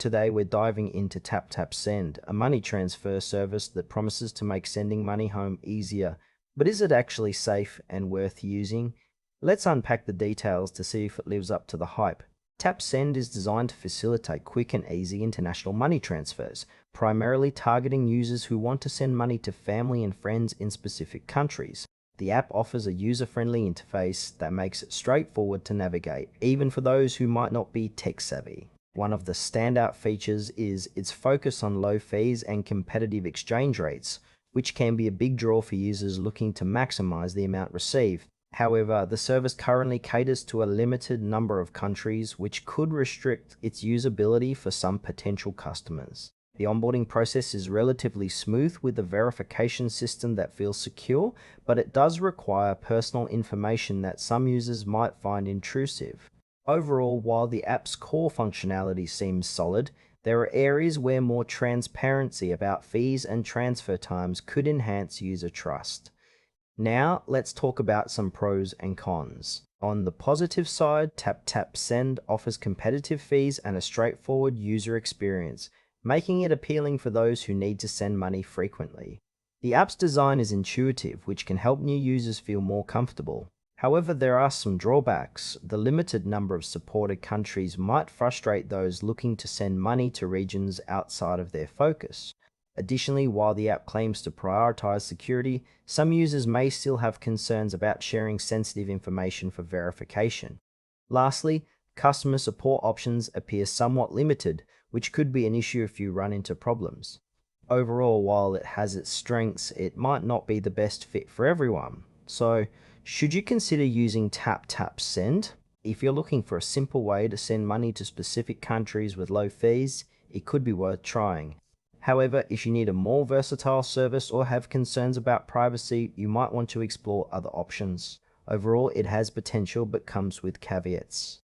Today we're diving into TapTap Send, a money transfer service that promises to make sending money home easier. But is it actually safe and worth using? Let's unpack the details to see if it lives up to the hype. TapSend is designed to facilitate quick and easy international money transfers, primarily targeting users who want to send money to family and friends in specific countries. The app offers a user-friendly interface that makes it straightforward to navigate, even for those who might not be tech-savvy. One of the standout features is its focus on low fees and competitive exchange rates, which can be a big draw for users looking to maximize the amount received. However, the service currently caters to a limited number of countries, which could restrict its usability for some potential customers. The onboarding process is relatively smooth with a verification system that feels secure, but it does require personal information that some users might find intrusive. Overall, while the app's core functionality seems solid, there are areas where more transparency about fees and transfer times could enhance user trust. Now, let's talk about some pros and cons. On the positive side, TapTap Send offers competitive fees and a straightforward user experience, making it appealing for those who need to send money frequently. The app's design is intuitive, which can help new users feel more comfortable. However, there are some drawbacks. The limited number of supported countries might frustrate those looking to send money to regions outside of their focus. Additionally, while the app claims to prioritize security, some users may still have concerns about sharing sensitive information for verification. Lastly, customer support options appear somewhat limited, which could be an issue if you run into problems. Overall, while it has its strengths, it might not be the best fit for everyone. So, should you consider using TapTap Send? If you're looking for a simple way to send money to specific countries with low fees, it could be worth trying. However, if you need a more versatile service or have concerns about privacy, you might want to explore other options. Overall, it has potential but comes with caveats.